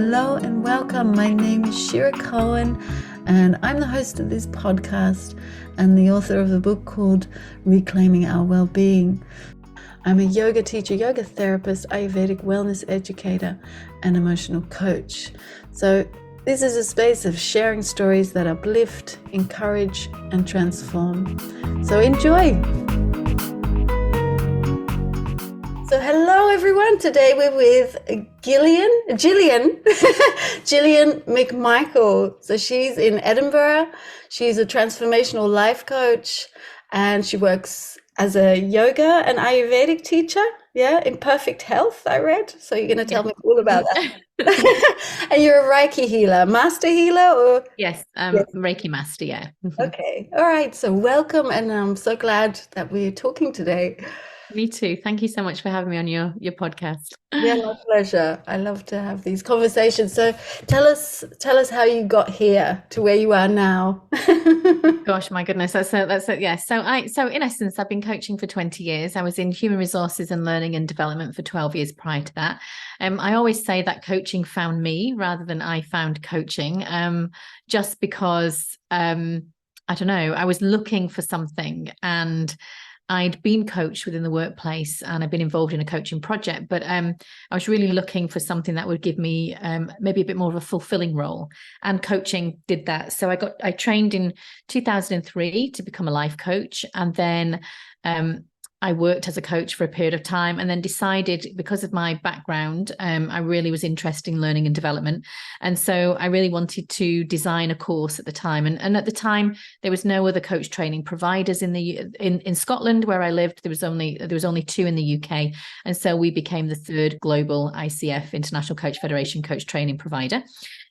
Hello and welcome. My name is Shira Cohen and I'm the host of this podcast and the author of the book called Reclaiming Our Wellbeing. I'm a yoga teacher, yoga therapist, Ayurvedic wellness educator and emotional coach. So this is a space of sharing stories that uplift, encourage and transform. So enjoy. So hello everyone, today we're with Gillian McMichael. So she's in Edinburgh, she's a transformational life coach and she works as a yoga and Ayurvedic teacher, in perfect health, I read. So you're going to tell me all about that. And you're a Reiki healer, master healer or? Yes, Reiki master, yeah. Okay, all right, so welcome and I'm so glad that we're talking today. Me too. Thank you so much for having me on your podcast. Yeah, my pleasure. I love to have these conversations. So tell us how you got here to where you are now. Gosh, my goodness. That's it. Yeah. So in essence, I've been coaching for 20 years. I was in human resources and learning and development for 12 years prior to that. I always say that coaching found me rather than I found coaching, just because, I don't know, I was looking for something and I'd been coached within the workplace and I've been involved in a coaching project, but I was really looking for something that would give me maybe a bit more of a fulfilling role, and coaching did that. So I trained in 2003 to become a life coach, and then I worked as a coach for a period of time and then decided, because of my background, I really was interested in learning and development. And so I really wanted to design a course at the time. And at the time, there was no other coach training providers in Scotland where I lived. There was only two in the UK. And so we became the third global ICF, International Coach Federation, coach training provider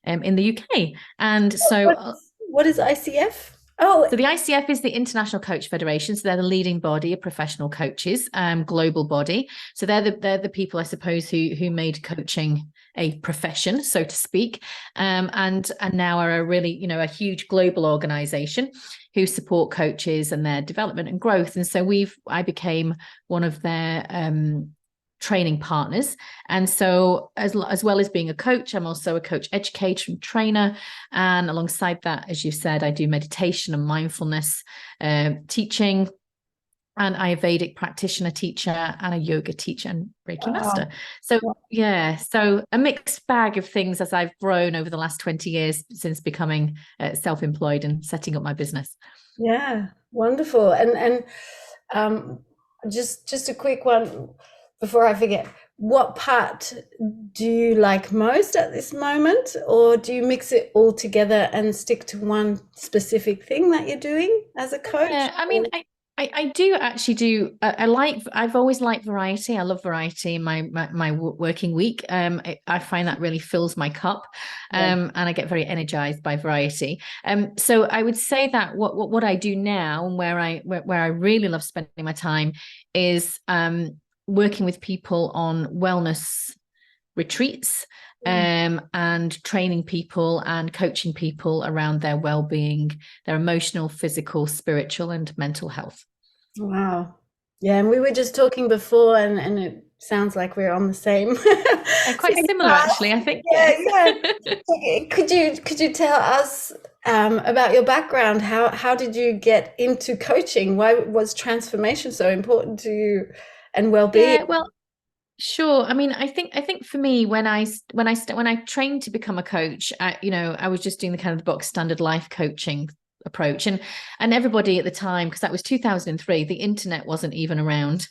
in the UK. And so what is ICF? So the ICF is the International Coach Federation. So they're the leading body of professional coaches, global body. So they're the people, I suppose, who made coaching a profession, so to speak, and now are a really, a huge global organization who support coaches and their development and growth. And so I became one of their training partners. And so as well as being a coach, I'm also a coach educator and trainer. And alongside that, as you said, I do meditation and mindfulness teaching, and Ayurvedic practitioner teacher, and a yoga teacher and Reiki master. So so a mixed bag of things as I've grown over the last 20 years since becoming self-employed and setting up my business. Yeah, wonderful. And just a quick one before I forget. What part do you like most at this moment, or do you mix it all together and stick to one specific thing that you're doing as a coach? Yeah, I mean, I do actually do. I've always liked variety. I love variety in my working week. I find that really fills my cup, and I get very energized by variety. So I would say that what I do now, and where I really love spending my time, is working with people on wellness retreats, and training people and coaching people around their well-being, their emotional, physical, spiritual, and mental health. Wow. Yeah, and we were just talking before, and it sounds like we're on the same. Quite similar, actually, I think. Yeah. Could you tell us about your background? How did you get into coaching? Why was transformation so important to you, and well-being? Yeah, well, sure. I mean, I think for me, when I trained to become a coach, I was just doing the kind of the box standard life coaching approach, and everybody at the time, because that was 2003, the internet wasn't even around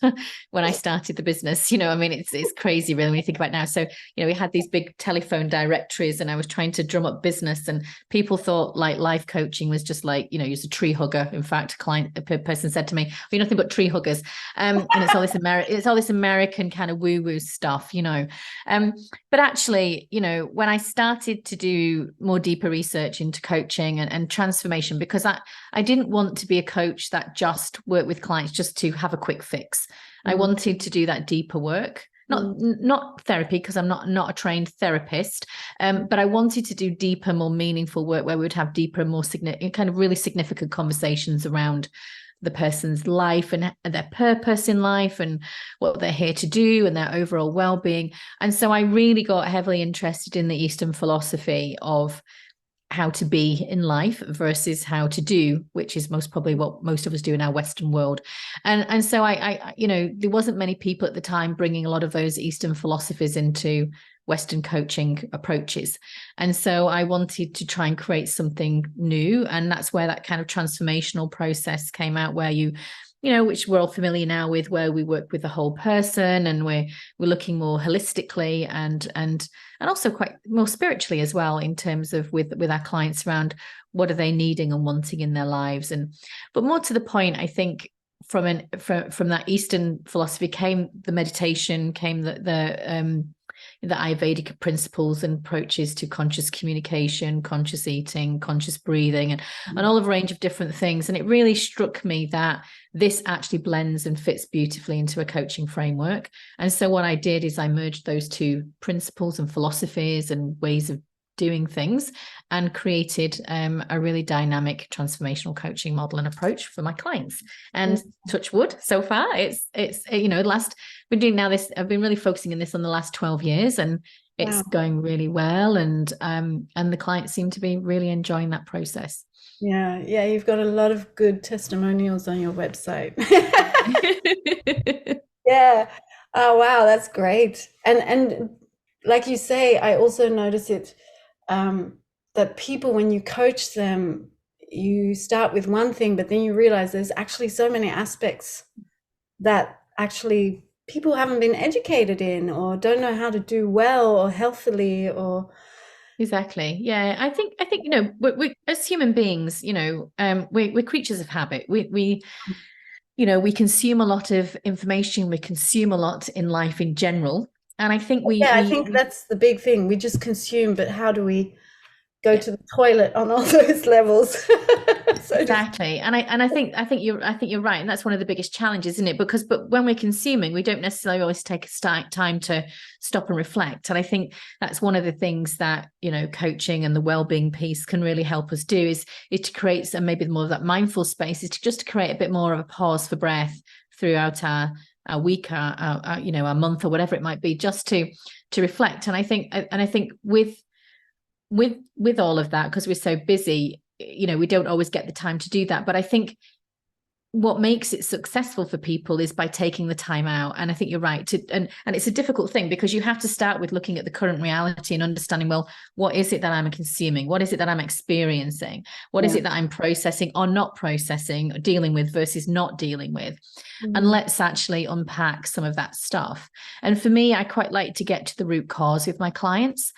when I started the business. I mean, it's crazy really when you think about it now. So we had these big telephone directories, and I was trying to drum up business, and people thought like life coaching was just like you're a tree hugger. In fact, a person said to me, "You're nothing but tree huggers," and it's all this American kind of woo-woo stuff, but actually, when I started to do more deeper research into coaching and transformation, because I didn't want to be a coach that just worked with clients just to have a quick fix. I wanted to do that deeper work, not therapy, because I'm not a trained therapist, but I wanted to do deeper, more meaningful work where we would have deeper, more significant, kind of really significant conversations around the person's life and their purpose in life and what they're here to do and their overall well-being. And so I really got heavily interested in the Eastern philosophy of how to be in life versus how to do, which is most probably what most of us do in our Western world. And so I there wasn't many people at the time bringing a lot of those Eastern philosophies into Western coaching approaches. And so I wanted to try and create something new. And that's where that kind of transformational process came out, where which we're all familiar now with, where we work with the whole person and we're looking more holistically and also quite more spiritually as well, in terms of with our clients around what are they needing and wanting in their lives. But more to the point, I think from that Eastern philosophy came the meditation, came the Ayurvedic principles and approaches to conscious communication, conscious eating, conscious breathing, and all of a range of different things. And it really struck me that this actually blends and fits beautifully into a coaching framework. And so what I did is I merged those two principles and philosophies and ways of doing things and created a really dynamic transformational coaching model and approach for my clients. And touch wood, so far it's been doing now this, I've been really focusing on this on the last 12 years and it's going really well. And the clients seem to be really enjoying that process. Yeah, you've got a lot of good testimonials on your website. Yeah. Oh wow, that's great. And like you say, I also notice it that people, when you coach them, you start with one thing, but then you realize there's actually so many aspects that actually people haven't been educated in or don't know how to do well or healthily or. Exactly. Yeah. I think, we as human beings, we're creatures of habit. We consume a lot of information. We consume a lot in life in general. And I think I think that's the big thing. We just consume, but how do we go to the toilet on all those levels? Exactly. And I think you're right. And that's one of the biggest challenges, isn't it? But when we're consuming, we don't necessarily always take time to stop and reflect. And I think that's one of the things that, coaching and the wellbeing piece can really help us do is to create some, maybe more of that mindful space, is to just create a bit more of a pause for breath throughout our week, our month, or whatever it might be, just to reflect. And I think with all of that, because we're so busy, we don't always get the time to do that. But I think what makes it successful for people is by taking the time out. And I think you're right and it's a difficult thing, because you have to start with looking at the current reality and understanding, well, what is it that I'm consuming? What is it that I'm experiencing? What is it that I'm processing or not processing, or dealing with versus not dealing with? And let's actually unpack some of that stuff. And for me, I quite like to get to the root cause with my clients,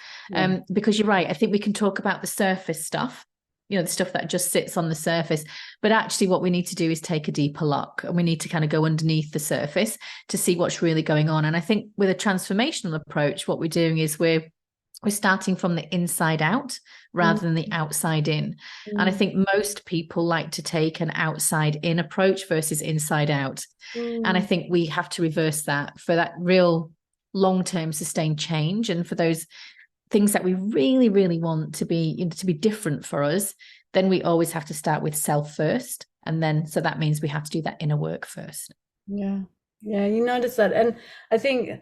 because you're right. I think we can talk about the surface stuff, the stuff that just sits on the surface. But actually what we need to do is take a deeper look, and we need to kind of go underneath the surface to see what's really going on. And I think with a transformational approach, what we're doing is we're starting from the inside out rather than the outside in. And I think most people like to take an outside in approach versus inside out. And I think we have to reverse that for that real long-term sustained change. And for those things that we really, really want to be different for us, then we always have to start with self first. And then, so that means we have to do that inner work first. Yeah. You notice that. And I think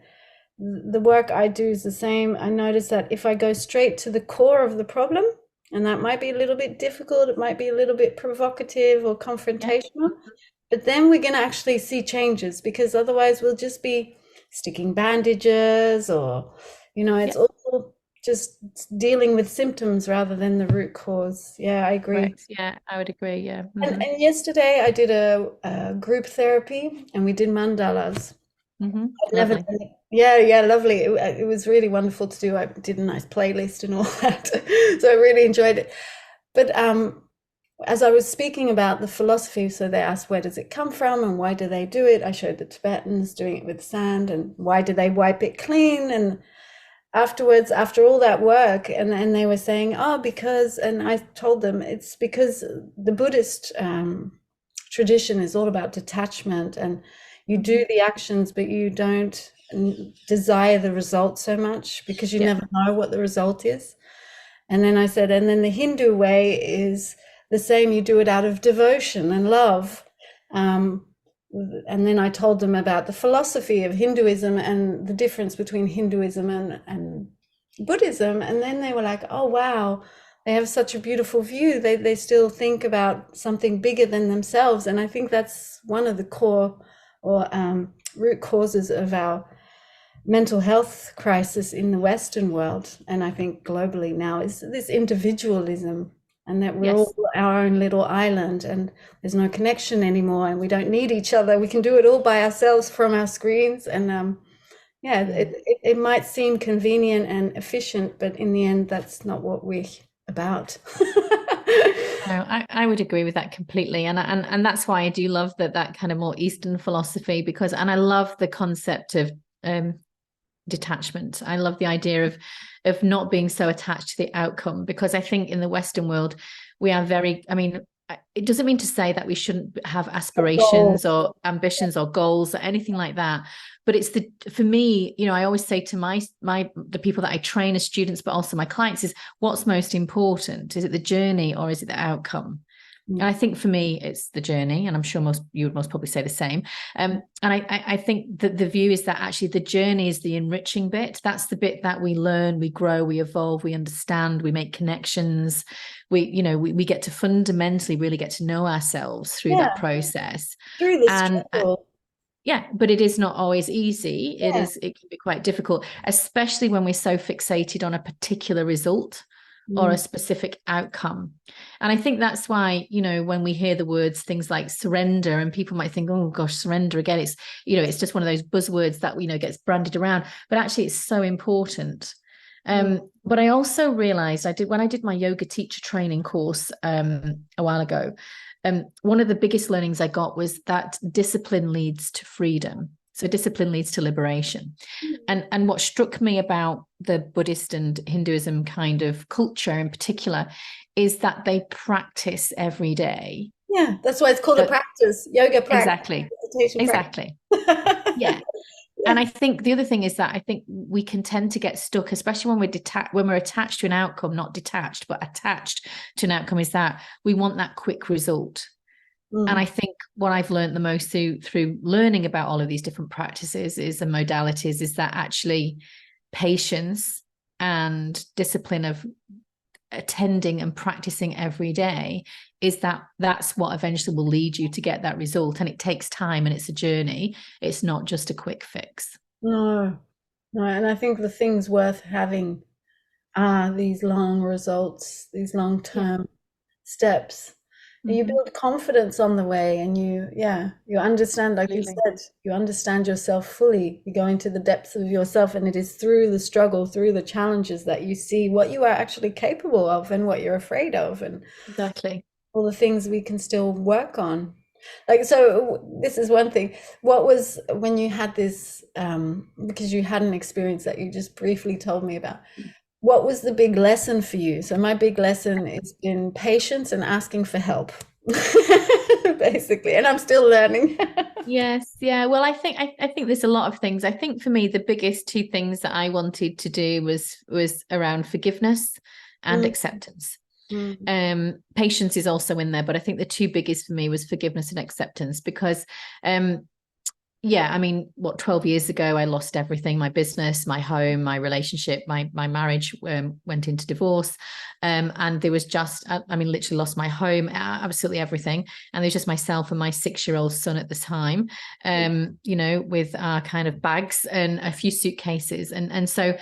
the work I do is the same. I notice that if I go straight to the core of the problem, and that might be a little bit difficult, it might be a little bit provocative or confrontational, but then we're going to actually see changes, because otherwise we'll just be sticking bandages or, it's all just dealing with symptoms rather than the root cause. Yeah, I agree. Correct. Yeah, I would agree. Yeah. And yesterday I did a group therapy and we did mandalas. I've never done it. Yeah, lovely. It was really wonderful to do. I did a nice playlist and all that. So I really enjoyed it. But as I was speaking about the philosophy, so they asked, where does it come from and why do they do it? I showed the Tibetans doing it with sand, and why do they wipe it clean? And afterwards, after all that work, and they were saying, because, and I told them it's because the Buddhist tradition is all about detachment, and you do the actions, but you don't desire the result so much, because you never know what the result is. And then I said, and then the Hindu way is the same. You do it out of devotion and love. Um, and then I told them about the philosophy of Hinduism and the difference between Hinduism and Buddhism. And then they were like, oh, wow, they have such a beautiful view. They still think about something bigger than themselves. And I think that's one of the core or root causes of our mental health crisis in the Western world, and I think globally now, is this individualism, and that we're all Yes. our own little island and there's no connection anymore and we don't need each other. We can do it all by ourselves from our screens. And yeah, it might seem convenient and efficient, but in the end, that's not what we're about. No, I would agree with that completely. And that's why I do love that kind of more Eastern philosophy, because, and I love the concept of detachment. I love the idea of not being so attached to the outcome, because I think in the Western world, we are very, I mean, it doesn't mean to say that we shouldn't have aspirations or ambitions or goals or anything like that. But it's for me, you know, I always say to the people that I train as students, but also my clients, is what's most important? Is it the journey or is it the outcome? And I think for me, it's the journey, and I'm sure you would most probably say the same. And I think that the view is that actually the journey is the enriching bit. That's the bit that we learn, we grow, we evolve, we understand, we make connections. We get to fundamentally really get to know ourselves through that process. Through the And struggle. yeah, but it is not always easy. Yeah. It can be quite difficult, especially when we're so fixated on a particular result or a specific outcome. And I think that's why, you know, when we hear the words, things like surrender, and people might think, oh gosh, surrender again. It's, you know, it's just one of those buzzwords that, you know, gets branded around, but actually it's so important. But I also realized when I did my yoga teacher training course a while ago, one of the biggest learnings I got was that discipline leads to freedom. So discipline leads to liberation. And what struck me about the Buddhist and Hinduism kind of culture in particular is that they practice every day. Yeah, that's why it's called a practice, yoga practice. Exactly. Meditation Exactly. practice. Yeah. And I think the other thing is that I think we can tend to get stuck, especially when we're attached to an outcome, not detached, but attached to an outcome, is that we want that quick result. And I think what I've learned the most through learning about all of these different practices and modalities is that actually patience and discipline of attending and practicing every day that's what eventually will lead you to get that result. And it takes time and it's a journey. It's not just a quick fix. No, and I think the things worth having are these long results, these long-term steps. You build confidence on the way, and you understand, like you said, you understand yourself fully. You go into the depths of yourself, and it is through the struggle, through the challenges, that you see what you are actually capable of and what you're afraid of, and Exactly. all the things we can still work on. Like, so this is one thing. What was, when you had this, because you had an experience that you just briefly told me about, what was the big lesson for you? So my big lesson has been patience and asking for help, basically, and I'm still learning. Yes, yeah. Well, I think there's a lot of things. I think for me, the biggest two things that I wanted to do was around forgiveness and acceptance. Patience is also in there, but I think the two biggest for me was forgiveness and acceptance, because yeah, I mean, 12 years ago, I lost everything, my business, my home, my relationship, my marriage went into divorce. And there was just, I mean, literally lost my home, absolutely everything. And there was just myself and my 6-year-old son at the time, you know, with our kind of bags and a few suitcases. And so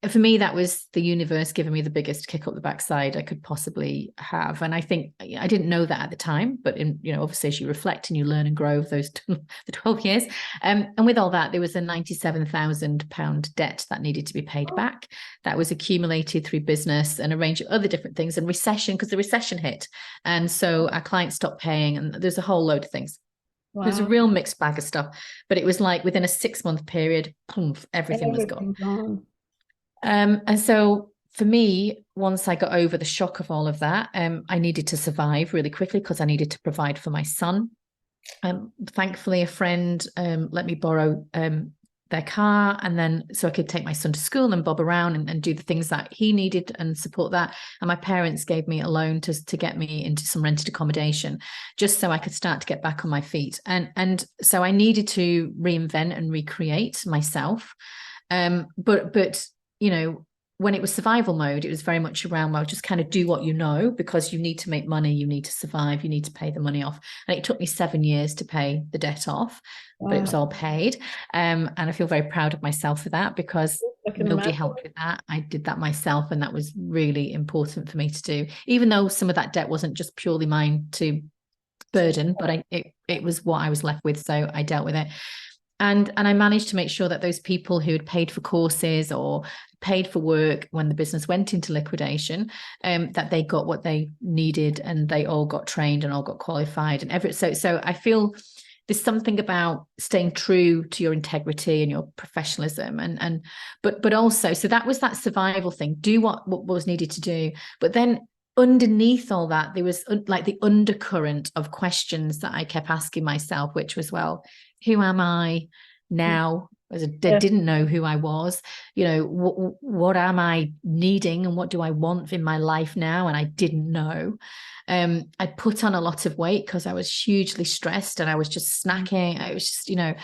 for me, that was the universe giving me the biggest kick up the backside I could possibly have. And I think I didn't know that at the time, but obviously as you reflect and you learn and grow over those the 12 years. And with all that, there was a £97,000 debt that needed to be paid back. That was accumulated through business and a range of other different things, and recession, because the recession hit. And so our clients stopped paying, and there's a whole load of things. Wow. There's a real mixed bag of stuff, but it was like within a 6-month period, poof, everything was gone. And so for me, once I got over the shock of all of that, I needed to survive really quickly because I needed to provide for my son. Thankfully, a friend let me borrow their car, and then so I could take my son to school and bob around and do the things that he needed and support that. And my parents gave me a loan to get me into some rented accommodation, just so I could start to get back on my feet. And so I needed to reinvent and recreate myself. But you know, when it was survival mode, it was very much around, well, just kind of do what you know, because you need to make money, you need to survive, you need to pay the money off. And it took me 7 years to pay the debt off. But it was all paid. And I feel very proud of myself for that, because nobody helped with that. I did that myself. And that was really important for me to do, even though some of that debt wasn't just purely mine to burden, but it was what I was left with. So I dealt with it. And I managed to make sure that those people who had paid for courses or paid for work when the business went into liquidation, that they got what they needed, and they all got trained and all got qualified and so I feel there's something about staying true to your integrity and your professionalism, but also, so that was that survival thing, do what was needed to do. But then underneath all that, there was like the undercurrent of questions that I kept asking myself, which was, well, who am I now? As I didn't know who I was, you know, what am I needing and what do I want in my life now? And I didn't know. I put on a lot of weight because I was hugely stressed and I was just snacking. I was just, you know,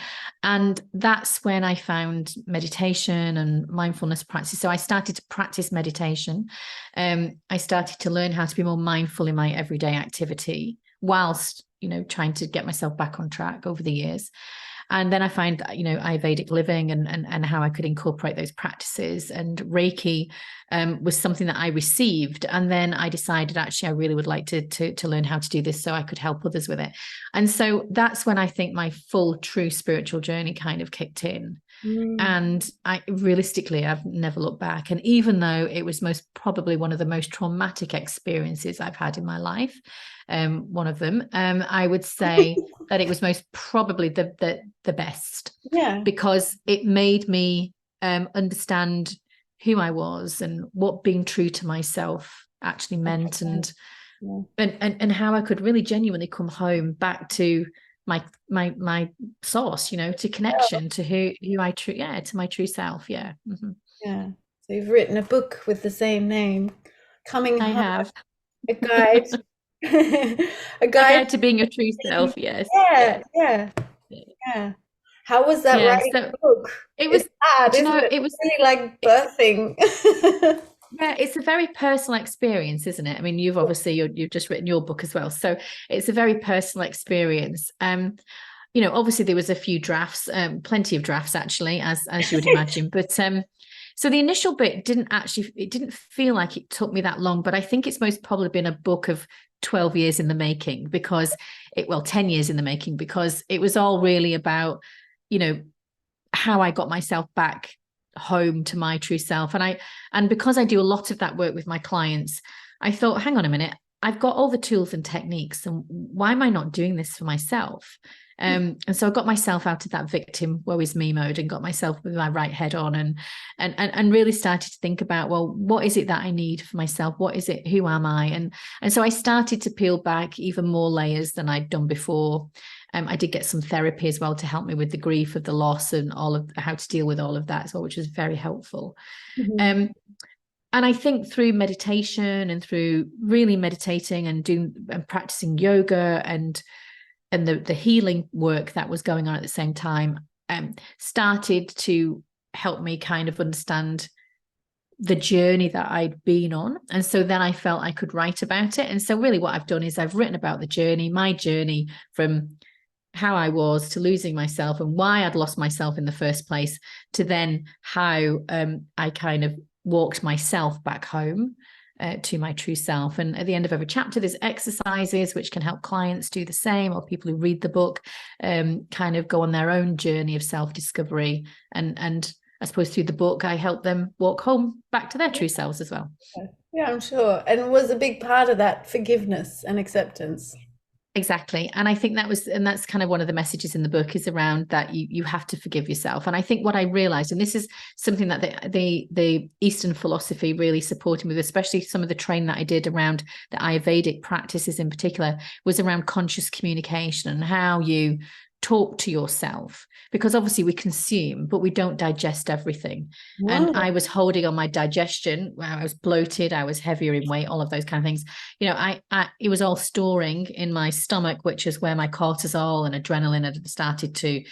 and that's when I found meditation and mindfulness practice. So I started to practice meditation. I started to learn how to be more mindful in my everyday activity, whilst, you know, trying to get myself back on track over the years. And then I find, you know, Ayurvedic living and how I could incorporate those practices. And Reiki was something that I received. And then I decided, actually, I really would like to learn how to do this so I could help others with it. And so that's when I think my full, true spiritual journey kind of kicked in. And realistically, I've never looked back. And even though it was most probably one of the most traumatic experiences I've had in my life, one of them, I would say that it was most probably the best, because it made me understand who I was and what being true to myself actually meant, and how I could really genuinely come home back to my source, you know, to connection to who I to my true self. Mm-hmm. So you've written a book with the same name, Coming I Home, have a guide a guide to being your true self. Yes. How was that writing so a book? it was hard, you isn't know, it? it was really like birthing. it's a very personal experience, isn't it? I mean, you've obviously you've just written your book as well, so it's a very personal experience. You know, obviously there was a few drafts, plenty of drafts actually, as you would imagine. But so the initial bit didn't feel like it took me that long, but I think it's most probably been a book of 12 years in the making, because 10 years in the making, because it was all really about, you know, how I got myself back home to my true self. And because I do a lot of that work with my clients, I thought, hang on a minute, I've got all the tools and techniques, and why am I not doing this for myself? And so I got myself out of that victim woe is me mode and got myself with my right head on, and really started to think about, well, what is it that I need for myself? What is it? Who am I? And so I started to peel back even more layers than I'd done before. I did get some therapy as well to help me with the grief of the loss and all of how to deal with all of that as well, which was very helpful. And I think through meditation and through really meditating and doing and practicing yoga and the healing work that was going on at the same time, started to help me kind of understand the journey that I'd been on. And so then I felt I could write about it. And so really what I've done is I've written about the journey, my journey from how I was to losing myself and why I'd lost myself in the first place, to then how I kind of walked myself back home to my true self. And at the end of every chapter, there's exercises which can help clients do the same, or people who read the book kind of go on their own journey of self-discovery. And I suppose through the book, I help them walk home back to their true selves as well. Yeah, I'm sure. And was a big part of that forgiveness and acceptance. Exactly. And I think that's kind of one of the messages in the book, is around that you have to forgive yourself. And I think what I realized, and this is something that the Eastern philosophy really supported me with, especially some of the training that I did around the Ayurvedic practices in particular, was around conscious communication and how you talk to yourself, because obviously we consume, but we don't digest everything. And I was holding on my digestion where I was bloated, I was heavier in weight, all of those kind of things. You know, it was all storing in my stomach, which is where my cortisol and adrenaline had started to,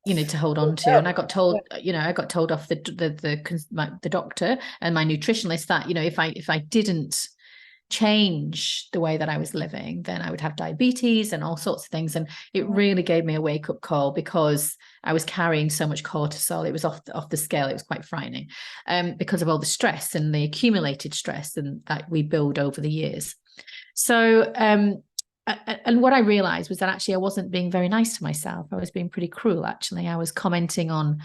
you know, to hold on to. And I got told, you know, I got told off the doctor and my nutritionist that, you know, if I didn't change the way that I was living, then I would have diabetes and all sorts of things. And it really gave me a wake-up call, because I was carrying so much cortisol. It was off the scale. It was quite frightening, because of all the stress and the accumulated stress and that we build over the years. So and what I realized was that actually I wasn't being very nice to myself. I was being pretty cruel, actually. I was commenting on,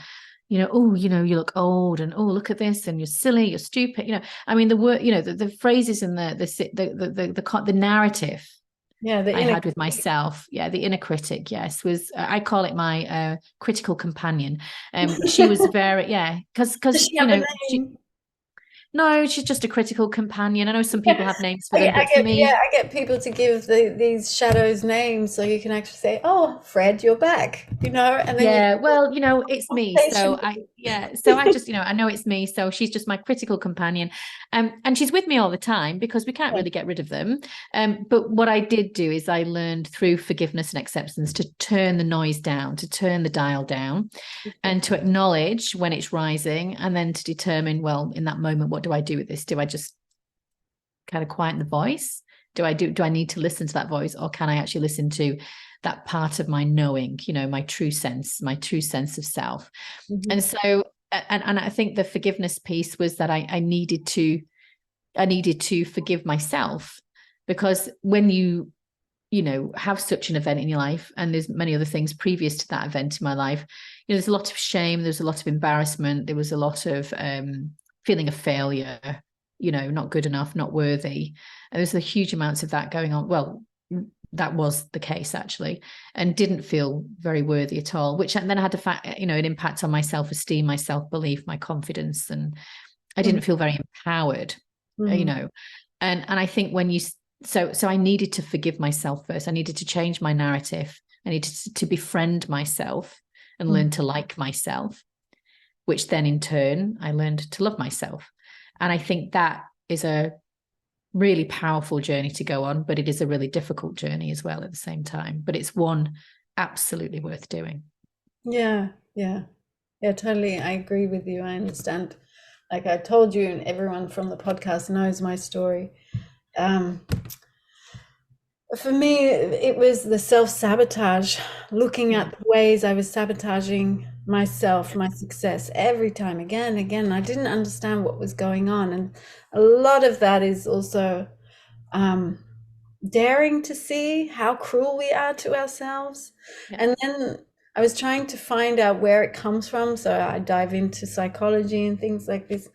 you know, oh, you know, you look old, and oh, look at this, and you're silly, you're stupid. You know, I mean, the word, you know, the phrases and the narrative, yeah, I had with myself, yeah, the inner critic, yes, was I call it my critical companion. She was very, yeah, because you know, no, she's just a critical companion. I know some people have names for them, but for me, I get people to give these shadows names so you can actually say, "Oh, Fred, you're back," you know, and then yeah, well, you know, it's me. So I just, you know, I know it's me. So she's just my critical companion. And she's with me all the time because we can't really get rid of them. But what I did do is I learned through forgiveness and acceptance to turn the noise down, to turn the dial down, and to acknowledge when it's rising, and then to determine, well, in that moment, what do I do with this? Do I just kind of quieten the voice? Do I need to listen to that voice, or can I actually listen to that part of my knowing, you know, my true sense of self? And so, and I think the forgiveness piece was that I needed to forgive myself, because when you know, have such an event in your life, and there's many other things previous to that event in my life, you know, there's a lot of shame, there's a lot of embarrassment, there was a lot of feeling of failure, you know, not good enough, not worthy. And there's a huge amounts of that going on. Well, that was the case, actually, and didn't feel very worthy at all, which then had an impact on my self-esteem, my self-belief, my confidence, and I didn't feel very empowered, you know. And I think when you, so I needed to forgive myself first. I needed to change my narrative. I needed to befriend myself and learn to like myself, which then in turn, I learned to love myself. And I think that is a really powerful journey to go on, but it is a really difficult journey as well at the same time. But it's one absolutely worth doing. Yeah, totally. I agree with you. I understand. Like I told you, and everyone from the podcast knows my story. For me, it was the self-sabotage, looking at the ways I was sabotaging myself, my success every time, again and again. I didn't understand what was going on. And a lot of that is also daring to see how cruel we are to ourselves. And then I was trying to find out where it comes from. So I dive into psychology and things like this.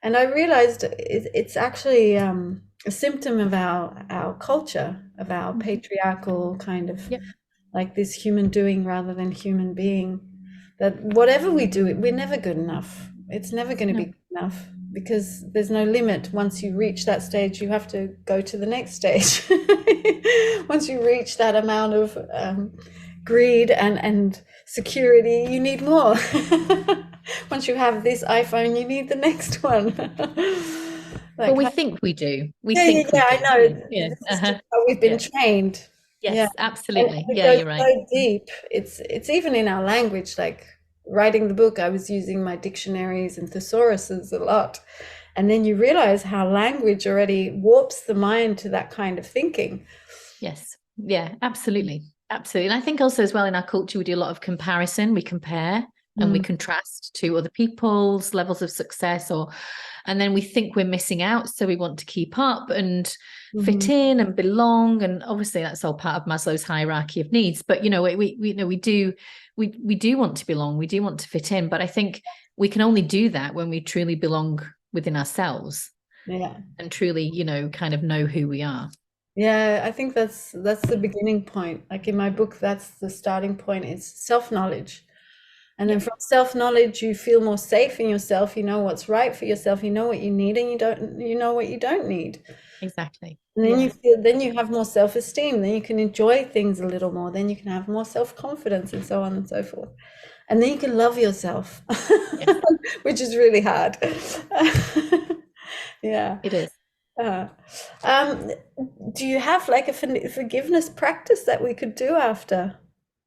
And I realized it's actually a symptom of our culture, of our patriarchal kind of like this human doing rather than human being. That whatever we do, we're never good enough. It's never going to be good enough, because there's no limit. Once you reach that stage, you have to go to the next stage. Once you reach that amount of greed and security, you need more. Once you have this iPhone, you need the next one. Well, we think we do. I know. Yeah. This is just how we've been trained. Yes, absolutely. And it Yeah, goes you're right. so deep. It's even in our language. Like writing the book, I was using my dictionaries and thesauruses a lot. And then you realize how language already warps the mind to that kind of thinking. Yes. Yeah, absolutely. Absolutely. And I think also as well in our culture, we do a lot of comparison. We compare and we contrast to other people's levels of success, and then we think we're missing out. So we want to keep up and fit in and belong. And obviously that's all part of Maslow's hierarchy of needs. But, you know, we do want to belong. We do want to fit in. But I think we can only do that when we truly belong within ourselves. Yeah. And truly, you know, kind of know who we are. Yeah, I think that's the beginning point. Like in my book, that's the starting point, is self-knowledge. And Yeah, then from self-knowledge, you feel more safe in yourself. You know what's right for yourself. You know what you need, and you know what you don't need. exactly. And then Yeah. you feel, then you have more self-esteem. Then you can enjoy things a little more. Then you can have more self-confidence, and so on and so forth. And then you can love yourself, Yes, which is really hard. Yeah. it is. Uh, um, do you have like a forgiveness practice that we could do after?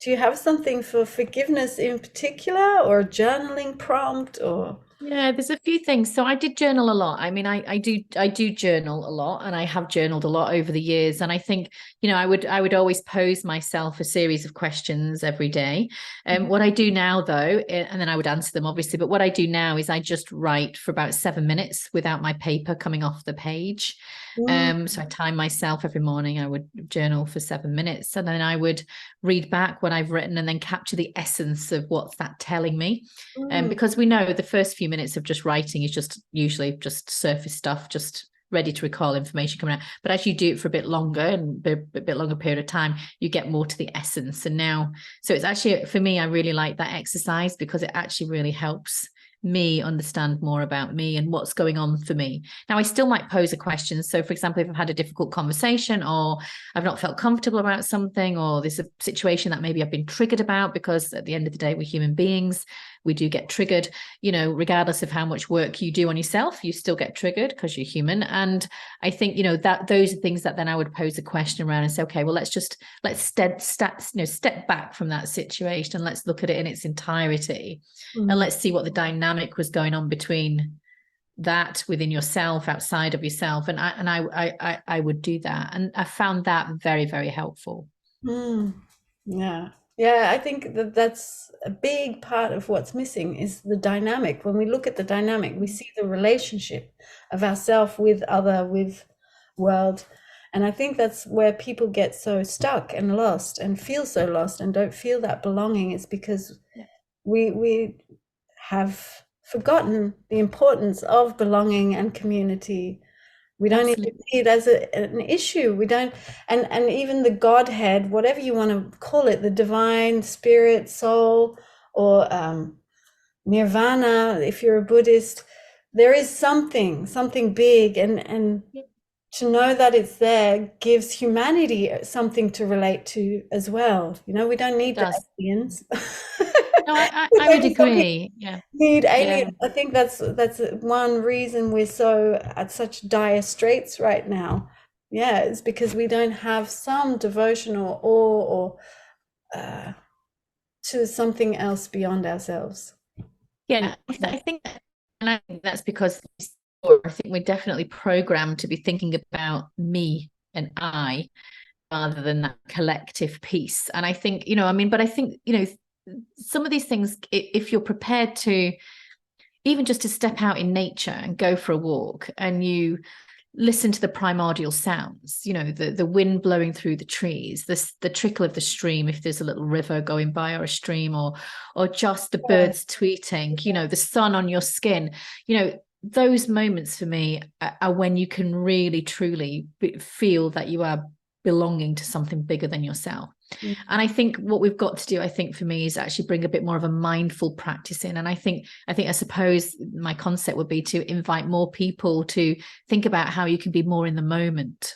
Do you have something for forgiveness in particular, or a journaling prompt, or? Yeah, there's a few things. So I did journal a lot. I mean, I do journal a lot, and I have journaled a lot over the years. And I think, I would always pose myself a series of questions every day. What I do now though, and then I would answer them obviously, but what I do now is I just write for about 7 minutes without my paper coming off the page. Mm, So I time myself every morning. I would journal for 7 minutes, and then I would read back what I've written and then capture the essence of what's that telling me. mm, Because we know the first few minutes of just writing is just usually just surface stuff, just ready to recall information coming out. But as you do it for a bit longer and a bit longer period of time, you get more to the essence. And now, so it's actually, for me, I really like that exercise because it actually really helps me understand more about me and what's going on for me. Now, I still might pose a question. So, for example, if I've had a difficult conversation, or I've not felt comfortable about something, or there's a situation that maybe I've been triggered about, because at the end of the day, we're human beings, we do get triggered, regardless of how much work you do on yourself, you still get triggered because you're human. And I think, that those are things that then I would pose a question around and say, okay, well, let's step back from that situation and let's look at it in its entirety. And mm, let's see what the dynamic was going on between that within yourself, outside of yourself. And I would do that. And I found that very, very helpful. mm. Yeah. Yeah, I think that that's a big part of what's missing is the dynamic. When we look at the dynamic, we see the relationship of ourself with other, with world. And I think that's where people get so stuck and lost and feel so lost and don't feel that belonging. It's because Yeah, we have forgotten the importance of belonging and community. We don't even absolutely. see it as an issue. We don't, and even the Godhead, whatever you want to call it, the divine spirit, soul, or nirvana, if you're a Buddhist, there is something big, and Yeah, to know that it's there gives humanity something to relate to as well. We don't it need the does. aliens. No, I would Maybe some people agree. Yeah. need Yeah. aliens. I think that's one reason we're so at such dire straits right now. Yeah, it's because we don't have some devotional awe or to something else beyond ourselves. Yeah. I think and I think that's because I think we're definitely programmed to be thinking about me and I rather than that collective piece. And I think, but I think, some of these things, if you're prepared to, even just to step out in nature and go for a walk, and you listen to the primordial sounds, the wind blowing through the trees, the trickle of the stream, if there's a little river going by, or a stream, or just the Yeah. birds tweeting, the sun on your skin, those moments for me are when you can really truly feel that you are belonging to something bigger than yourself. And I think what we've got to do, I think for me, is actually bring a bit more of a mindful practice in. And I suppose my concept would be to invite more people to think about how you can be more in the moment.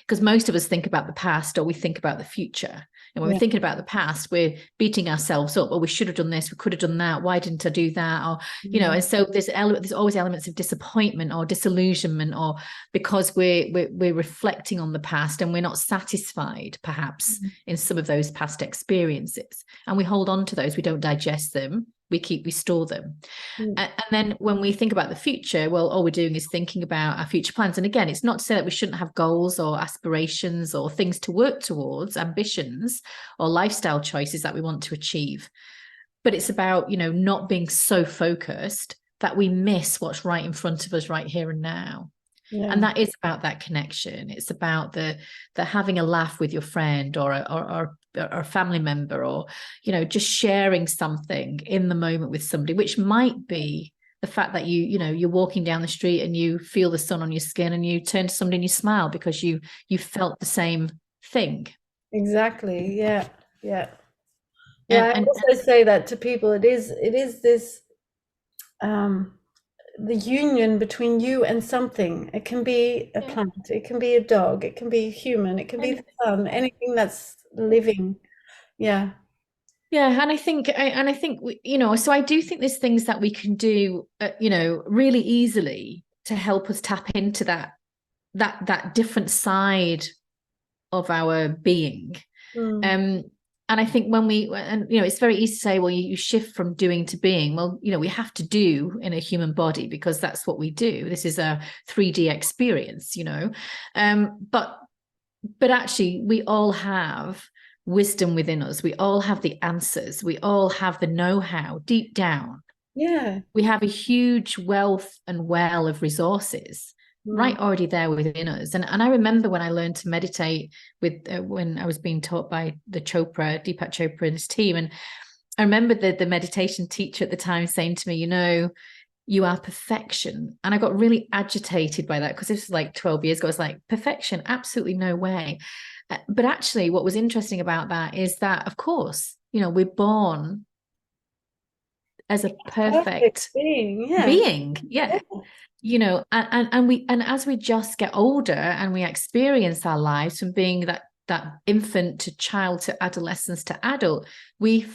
Because most of us think about the past, or we think about the future. And when Yeah. we're thinking about the past, we're beating ourselves up. Well, we should have done this, we could have done that. Why didn't I do that? Or, and so there's always elements of disappointment or disillusionment, or because we're reflecting on the past and we're not satisfied, perhaps, in some of those past experiences. And we hold on to those, we don't digest them. We store them. Mm. And then when we think about the future, well, all we're doing is thinking about our future plans. And again, it's not to say that we shouldn't have goals or aspirations or things to work towards, ambitions or lifestyle choices that we want to achieve. But it's about, not being so focused that we miss what's right in front of us right here and now. And Yeah. that is about that connection. It's about the having a laugh with your friend, or a family member, or just sharing something in the moment with somebody, which might be the fact that you're walking down the street and you feel the sun on your skin, and you turn to somebody and you smile because you felt the same thing. Exactly. Yeah. Yeah. Yeah, I And also say that to people. It is this the union between you and something. It can be a yeah, plant, it can be a dog, it can be a human, it can be the anything. sun, Yeah. anything that's living. Yeah. Yeah, and I think so I do think there's things that we can do, really easily to help us tap into that different side of our being. Mm. Um, and I think it's very easy to say, well, you shift from doing to being. Well, we have to do in a human body because that's what we do. This is a 3D experience, but actually we all have wisdom within us. We all have the answers. We all have the know-how deep down. Yeah. We have a huge wealth and well of resources Mm. right already there within us. And I remember when I learned to meditate when I was being taught by Deepak Chopra and his team. And I remember the meditation teacher at the time saying to me, you are perfection. And I got really agitated by that because this was like 12 years ago. I was like, perfection? Absolutely no way. But actually, what was interesting about that is that, of course, we're born as a Perfect perfect being. Yeah. being. Yeah. And as we just get older and we experience our lives from being that infant to child to adolescence to adult, we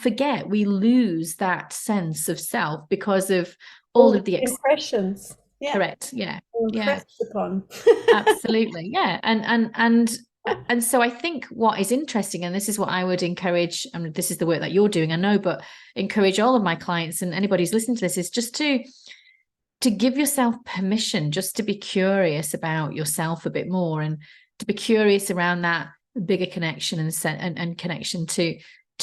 lose that sense of self because of All all the of the impressions. Yeah. correct. Yeah. Yeah. Impressed upon. Absolutely. Yeah. And so I think what is interesting, and this is what I would encourage, and this is the work that you're doing, I know, but encourage all of my clients and anybody who's listening to this, is just to give yourself permission just to be curious about yourself a bit more, and to be curious around that bigger connection and connection to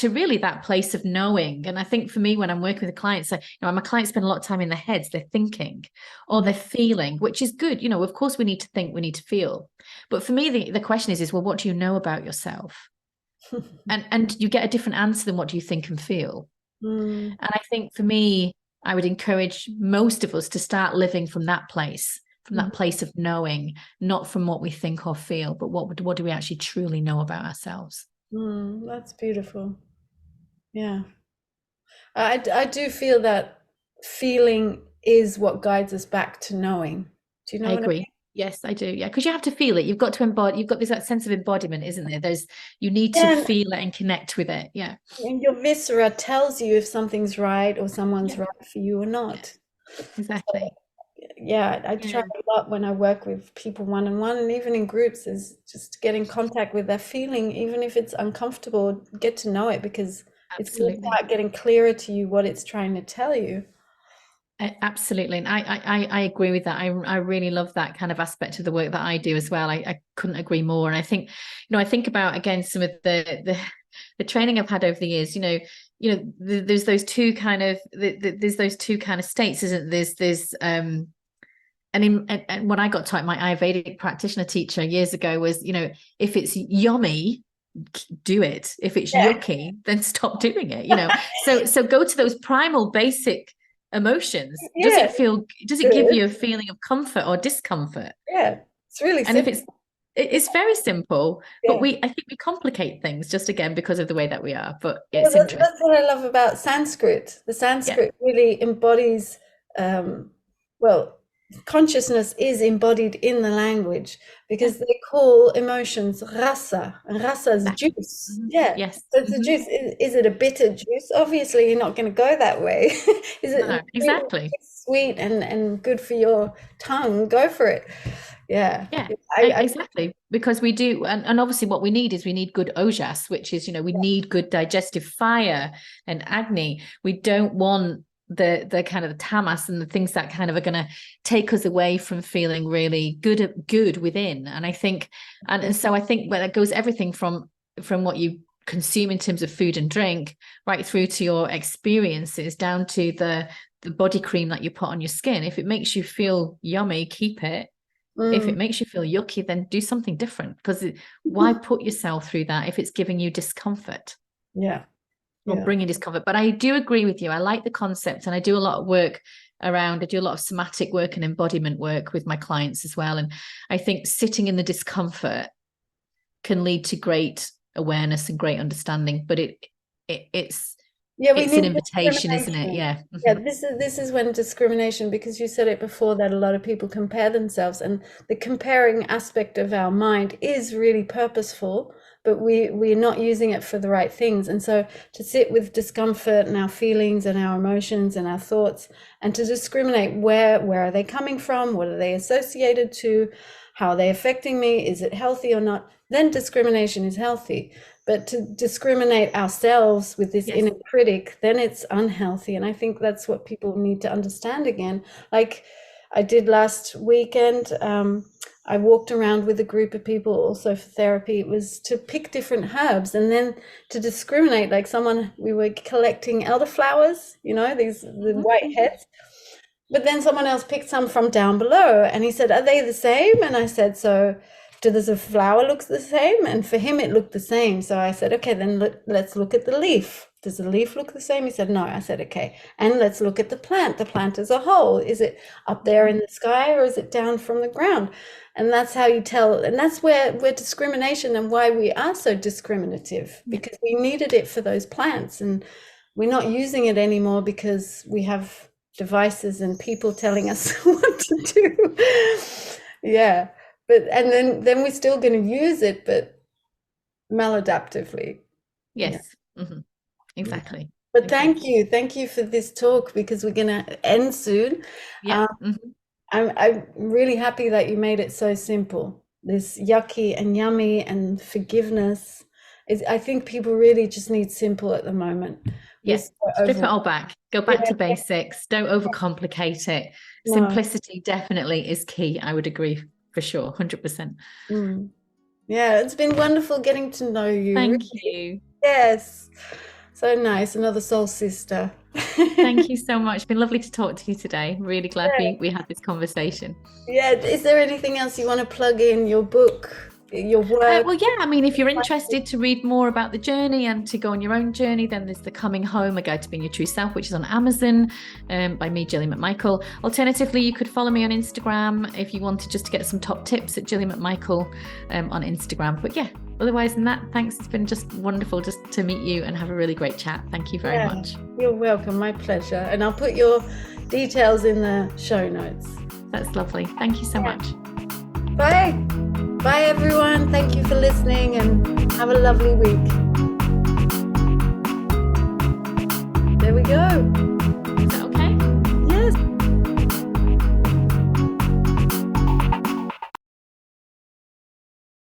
really that place of knowing. And I think for me, when I'm working with clients, my clients spend a lot of time in their heads, they're thinking or they're feeling, which is good. Of course we need to think, we need to feel. But for me, the question is, well, what do you know about yourself? And you get a different answer than what do you think and feel. Mm. And I think for me, I would encourage most of us to start living from that place of knowing, not from what we think or feel, but what do we actually truly know about ourselves? That's beautiful. Yeah. I do feel that feeling is what guides us back to knowing. Do you know I what I agree. Yes, I do. Yeah, because you have to feel it. You've got to embody. You've got that sense of embodiment, isn't there? You need mean? to Yeah, feel it and connect with it. Yeah. and your viscera tells you if something's right or someone's Yeah. right for you or Yeah. not. Exactly. Yeah, I try Yeah. a lot when I work with people one-on-one and even in groups, is just get in contact with their feeling, even if it's uncomfortable, get to know it, because it's going to Absolutely. start getting clearer to you what it's trying to tell you. Absolutely. And I agree with that. I really love that kind of aspect of the work that I do as well. I couldn't agree more. And I think, I think about, again, some of the training I've had over the years, there's those two kind of, there's those two kind of states, isn't there? There's and when I got taught, my Ayurvedic practitioner teacher years ago was, if it's yummy, do it. If it's Yeah. yucky, then stop doing it. So go to those primal basic emotions. Does Yeah, it give good. you a feeling of comfort or discomfort? Yeah, it's really And if simple. it's very simple, but Yeah. I think we complicate things just again because of the way that we are, but Well, it's interesting. that's what I love about Sanskrit. The Yeah, Sanskrit really embodies, um, well, consciousness is embodied in the language, yeah, because they call emotions rasa, and rasa is exactly. juice. Mhm. Yeah. Yes. So it's a Mhm. juice. Is it a bitter juice? Obviously, you're not going to go that way. Is it No, really exactly. sweet and good for your tongue? Go for it. Yeah. Yeah, I exactly. Because we do, and obviously what we need is we need good ojas, which is, we need good digestive fire and agni. We don't want the kind of the tamas and the things that kind of are going to take us away from feeling really good within. And I think, and so I think where that goes everything from what you consume in terms of food and drink, right through to your experiences, down to the body cream that you put on your skin. If it makes you feel yummy, keep it. If mm, it makes you feel yucky, then do something different, because why put yourself through that if it's giving you discomfort yeah. or Yeah. bringing discomfort? But I do agree with you. I like the concept, and I do a lot of work I do a lot of somatic work and embodiment work with my clients as well. And I think sitting in the discomfort can lead to great awareness and great understanding, but it's Yeah, we it's an need invitation, isn't it? discrimination. Yeah. Yeah, this is when discrimination, because you said it before that a lot of people compare themselves, and the comparing aspect of our mind is really purposeful, but we're not using it for the right things. And so to sit with discomfort and our feelings and our emotions and our thoughts, and to discriminate where are they coming from, what are they associated to, how are they affecting me, is it healthy or not, then discrimination is healthy. But to discriminate ourselves with this inner critic, then it's unhealthy. And I think that's what people need to understand again. Like I did last weekend, I walked around with a group of people also for therapy. It was to pick different herbs and then to discriminate, like we were collecting elderflowers, the white heads. But then someone else picked some from down below and he said, are they the same? And I said, so does the flower look the same? And for him, it looked the same. So I said, okay, then let's look at the leaf. Does the leaf look the same? He said, no. I said, okay. And let's look at the plant as a whole. Is it up there in the sky or is it down from the ground? And that's how you tell. And that's where discrimination and why we are so discriminative, because we needed it for those plants and we're not using it anymore because we have devices and people telling us what to do. Yeah. And then we're still going to use it, but maladaptively. Yes. Yeah. Mm-hmm. Exactly. But thank you for this talk, because we're going to end soon. Yeah. I'm really happy that you made it so simple. This yucky and yummy and forgiveness I think people really just need simple at the moment. Yes, strip it all back. Go back to basics. Don't overcomplicate it. No. Simplicity definitely is key. I would agree for sure, 100%. Yeah, it's been wonderful getting to know you. Thank you. Yes, so nice. Another soul sister. Thank you so much. It's been lovely to talk to you today. Really glad we had this conversation. Yeah, is there anything else you want to plug in? Your book? Your work? Well, yeah, I mean, if you're interested to read more about the journey and to go on your own journey, then there's The Coming Home, A Guide to Being Your True Self, which is on Amazon by me, Gillian McMichael. Alternatively, you could follow me on Instagram if you wanted just to get some top tips at Gillian McMichael on Instagram. But yeah, otherwise than that, thanks. It's been just wonderful just to meet you and have a really great chat. Thank you very much. You're welcome. My pleasure. And I'll put your details in the show notes. That's lovely. Thank you so much. Bye. Bye, everyone. Thank you for listening and have a lovely week.